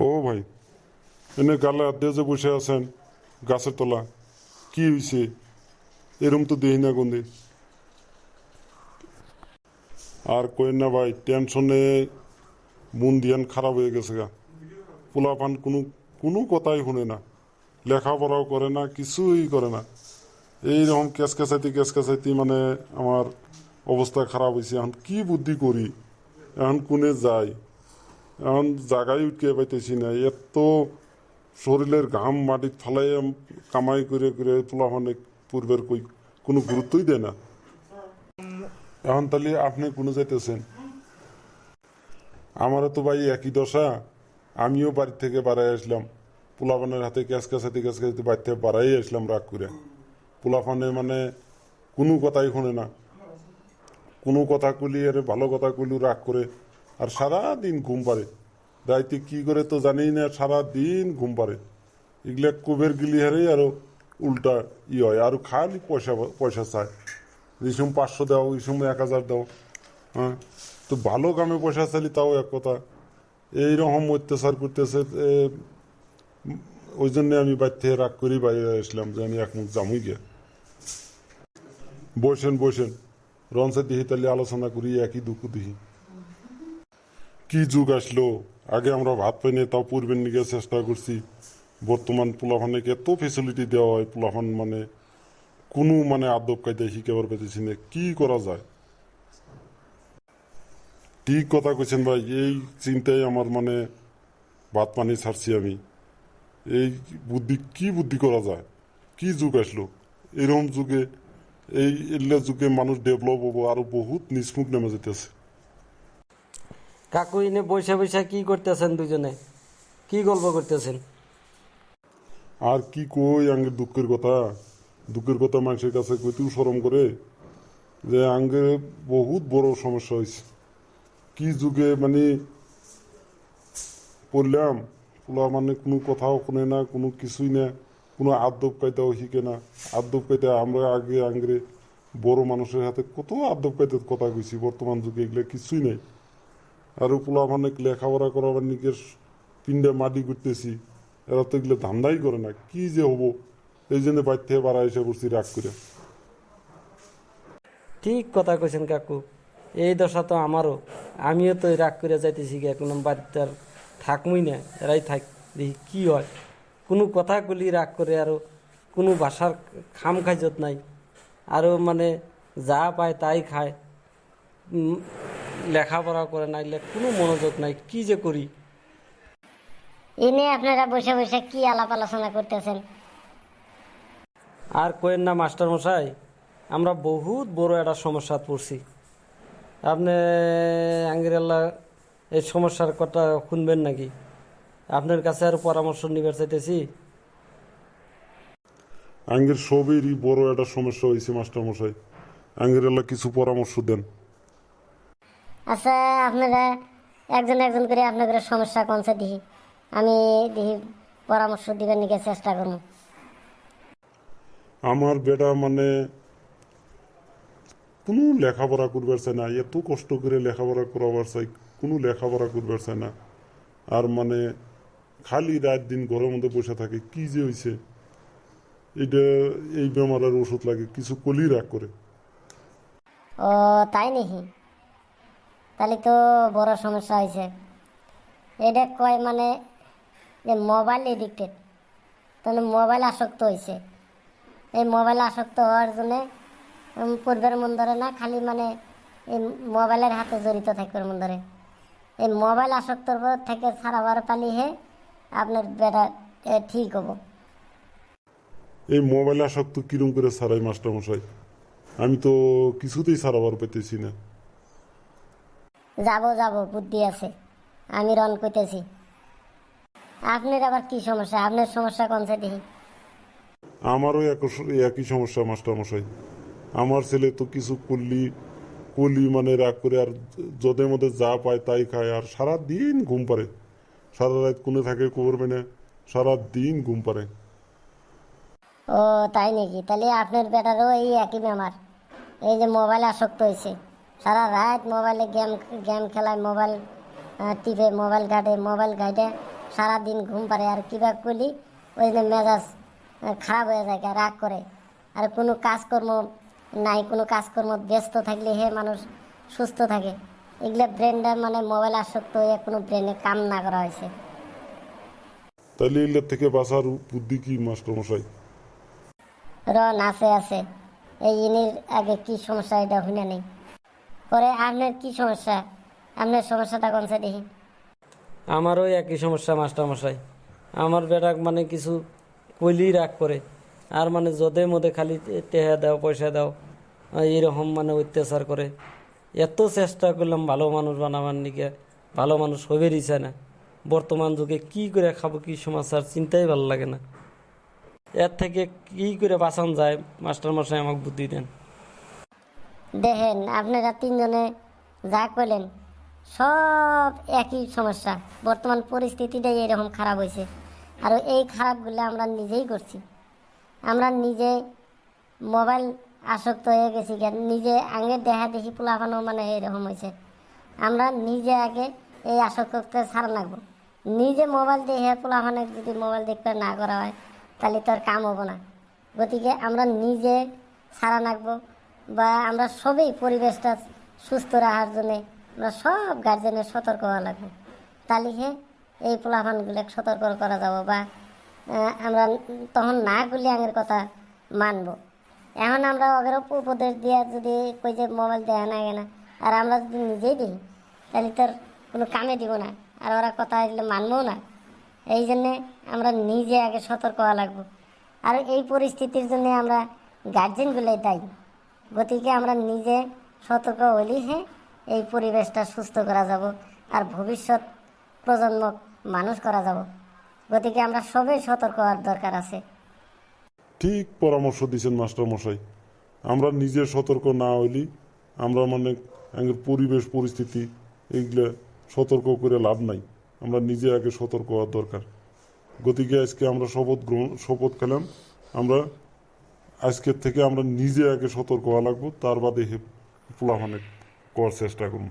ও ভাই, এনে গালে আড্ডে যে বসে আছেন গাছের তলা, কি হয়েছে? এরম তো দেখি না কোনদিন। আর কইন না ভাই, টেনশনে মন দিয়ান খারাপ হয়ে গেছে গা। পোলাপান কোনো কোনো কথাই শুনে না, লেখাপড়াও করে না, কিছুই করে না। এইরকম কেসকাচাইতে মানে আমার অবস্থা খারাপ হয়েছে। এখন কি বুদ্ধি করি, এখন কোনে যাই, এখন জাগাই উঠকে পাইতেছি না। এত শরীরের ঘাম মাটিত ফালাই কামাই করে করে তোলা অনেক পূর্বের কই কোনো গুরুত্বই দেয় না। এখন তাহলে আপনি কোনো যাইতেছেন, আমারও তো ভাই একই দশা। আমিও বাড়ি থেকে বাড়াই আসলাম, পোলাপানের হাতে ক্যাসকাচাইতে বাড়ি থেকে বাড়াই আসলাম রাগ করে। পোলাপানে মানে কোনো কথাই শোনে না, কোনো কথা কলি আরে ভালো কথা কইলু রাগ করে। আর সারাদিন ঘুম পারে, রাইতে কি করে তো জানি না, সারাদিন ঘুম পারে। এগুলা কোবের গিলি হারে আরো উল্টা হয়, আর খালি পয়সা পয়সা চায়। এই সময় 500 দাও, এই সময় 1000 দাও। হ্যাঁ, তো ভালো কামে পয়সা চাইলি তাও এক কথা। এইরকম অত্যাচার করতেছে। ওই জন্য আমি বাইর থেকে রাগ করেই বাইরে আসলাম যে আমি এক মুখ জামুই গিয়া। বসেন বসেন, রনসে দিহি তাহলে আলোচনা করি, একই দুঃখ দিহি। কি যুগ আসলো! আগে আমরা ভাত পাই না তাও পূর্বের নিকে চেষ্টা করছি। বর্তমান পোলাপানকে এত ফেসিলিটি দেওয়া হয়, পোলাপান মানে কোনো মানে আদব কায়দায় শিখাবার পেতেছি না, কি করা যায়? ঠিক কথা কইছেন ভাই, এই চিন্তায় আমার মানে ভাত পানি ছাড়ছি আমি। এই কি বুদ্ধি করা যায়? কি যুগ আসলো! এরকম যুগে, এই এগুলা যুগে মানুষ ডেভেলপ হবো, আরো বহুত নিষ্মুখ নেমে যেতেছে। কাকু ইনে বসে বসে কি করতেছেন দুজনে? কি গল্প করতেছেন? আর কি কই আঙ্গের দুঃখের কথা, দুঃখের কথা মানুষের কাছে কইতেও শরম করে। যে আঙ্গে বহুত বড় সমস্যা হয়েছে। কি যুগে মানে পড়লাম, পোলা মানে কোনো কথাও শুনে না, কোনো কিছুই না, কোনো আদব কায়দাও শিখে না। আদব কায়দা আমরা আগে আঙ্গরে বড় মানুষের হাতে কত আদব কায়দার কথা কইছি, বর্তমান যুগে এগুলো কিছুই নাই। আর পোলা মানে লেখাপড়া করাবার নিকের পিণ্ডে মাটি করতেছি, এরা তো এগুলো ধান্দাই করে না। কি যে হবো, এই জন্য বাইর থেকে বাড়া এসে পড়ছি রাগ করে। ঠিক কথা কইছেন কাকু, এই দশা তো আমারও। আমিও তো রাগ করে যাইতেছি গিয়ে, কোনো বাড়িতে আর থাকমই না, এরাই থাক, দেখি কি হয়। কোনো কথা কলি রাগ করে, আরও কোনো ভাষার খাম খাইজত নাই, আরও মানে যা পায় তাই খায়। লেখাপড়া করে নাই, কোনো মনোযোগ নাই, কি যে করি। এ নিয়ে আপনারা বসে বসে কি আলাপ আলোচনা করতেছেন? আর কোয়েন না মাস্টার মশাই, আমরা বহুত বড় একটা সমস্যা পড়ছি। আপনি আঙ্গিরাল্লাহ এই সমস্যার কথা শুনবেন নাকি? আপনার কাছে আর পরামর্শ নিবার চাইতেছি। আঙ্গের সবেরই বড় একটা সমস্যা হয়েছে মাস্টার মশাই, আঙ্গের এলা কিছু পরামর্শ দেন। আচ্ছা, আপনারা একজন একজন করে আপনাদের সমস্যা কোনছে দিহি, আমি দিহি পরামর্শ দিবার নিকে চেষ্টা করবো। আমার বেটা মানে কোনো লেখাপড়া করবার চায় না, এত কষ্ট করে লেখাপড়া করাবার চাই, কোনো লেখাপড়া করবার চায় না। আর মানে খালি রাত দিন ঘরের মধ্যে বসে থাকে। কি যে হয়েছে, এটা এই বেমারের ওষুধ লাগে, কিছু কলি রাগ করে। ও তাই নাকি? তাহলে তো বড় সমস্যা হয়েছে। এটা কয় মানে যে মোবাইল এডিক্টেড, তাহলে মোবাইল আসক্ত হয়েছে। এই মোবাইল আসক্ত হওয়ার জন্যে পূর্বের মন ধরে না, খালি মানে এই মোবাইলের হাতে জড়িত থাকবে মন ধরে। এই মোবাইল আসক্তর থেকে ছাড়াবার পালি হে আপনার বেটা ঠিক হবো। এই মোবাইল আসক্ত কিরম করে ছাড়াই মাস্টার মশাই? আমি তো কিছুতেই ছাড়াবার পেতেছি না। যাবো যাবো, বুদ্ধি আছে, আমি রন কইতেছি। আপনার আবার কি সমস্যা? আপনার সমস্যা কোন দেখি। আমারও একই সমস্যা মাস্টার মশাই। আমার ছেলে তো কিছু কলি মানে রাগ করে, আর যদের মধ্যে যা পায় তাই খায়, আর সারা দিন ঘুম পারে। সারা রাত কোনে থাকে করবে না, সারা দিন ঘুম পারে। ও তাই নাকি? তাহলে আপনার বেটারও এই একই বেমার, এই যে মোবাইল আসক্ত হয়েছে। সারা রাত মোবাইলে গেম গেম খেলায়, মোবাইল টিপে, মোবাইল ঘাটে, মোবাইল ঘাটে সারাদিন ঘুম পারে আর কিবা করলি ওই জন্য মেজাজ খারাপ হয়ে যায় রাগ করে। আর কোনো কাজকর্ম নাই, কোনো কাজকর্ম ব্যস্ত থাকলে হে মানুষ সুস্থ থাকে। এগুলো ব্রেনটা মানে মোবাইল আসক্ত হয়ে কোনো ব্রেনে কাম না করা হয়েছে। তাহলে এগুলোর থেকে বাঁচার বুদ্ধি কি মাস্টারমশাই? আছে আছে, এই ইনির আগে কি সমস্যা এটা হইনা নেই। পরে আপনার কি সমস্যা, আপনার সমস্যাটা কোনটা দেখি। আমারও একই সমস্যা মাস্টারমশাই। আমার বেটা মানে কিছু কইলেই রাগ করে, আর মানে যদে মধ্যে খালি টেহা দাও পয়সা দাও এইরকম মানে অত্যাচার করে। এত চেষ্টা করলাম ভালো মানুষ বানাবার নিকে, ভালো মানুষ হবেরই চায় না। বর্তমান যুগে কি করে খাবো কি সমস্যার চিন্তাই ভালো লাগে না। এর থেকে কি করে বাঁচান যায় মাস্টারমশাই, আমাকে বুদ্ধি দেন। দেখেন আপনারা তিনজনে যা করলেন সব একই সমস্যা। বর্তমান পরিস্থিতিটাই এরকম খারাপ হয়েছে, আর এই খারাপগুলো আমরা নিজেই করছি। আমরা নিজে মোবাইল আসক্ত হয়ে গেছি, নিজে আগে দেখা দেখি পোলাপানো মানে এরকম হয়েছে। আমরা নিজে আগে এই আসক্তকে ছাড়া লাগবো। নিজে মোবাইল দেখে পোলাপানে যদি মোবাইল দেখতে না করা হয় তাহলে তো আর কাম হবো না। গতিকে আমরা নিজে ছাড়া লাগবো, বা আমরা সবই পরিবেশটা সুস্থ রাখার জন্যে আমরা সব গার্জেনের সতর্ক হওয়া লাগবে। তাহলে এই পোলাপানগুলো সতর্ক করা যাব, বা আমরা তখন না করলে আগের কথা মানবো। এখন আমরা ওদের উপদেশ দিয়ে যদি কই যে মোবাইল দেওয়া না না, আর আমরা যদি নিজেই দিই তাহলে তোর কোনো কামে দিব না, আর ওরা কথা দিলে মানবও না। এই জন্যে আমরা নিজে আগে সতর্ক হওয়া লাগবো। আর এই পরিস্থিতির জন্য আমরা গার্জেনগুলোই দায়ী। গতিকে আমরা নিজে সতর্ক হইলে এই পরিবেশটা সুস্থ করা যাব, আর ভবিষ্যৎ প্রজন্ম মানুষ করা যাব। গতিকে আমরা সবাই সতর্ক হওয়ার দরকার আছে। ঠিক পরামর্শ দিচ্ছেন মাস্টারমশাই। আমরা নিজে সতর্ক না হইলি আমরা মানে আগের পরিবেশ পরিস্থিতি এইগুলো সতর্ক করে লাভ নাই। আমরা নিজে আগে সতর্ক হওয়ার দরকার। গতিকে আজকে আমরা শপথ খেলাম, আমরা আজকের থেকে আমরা নিজে আগে সতর্ক হওয়া লাগবো, তার বাদে পোলাপানে করার চেষ্টা করুন।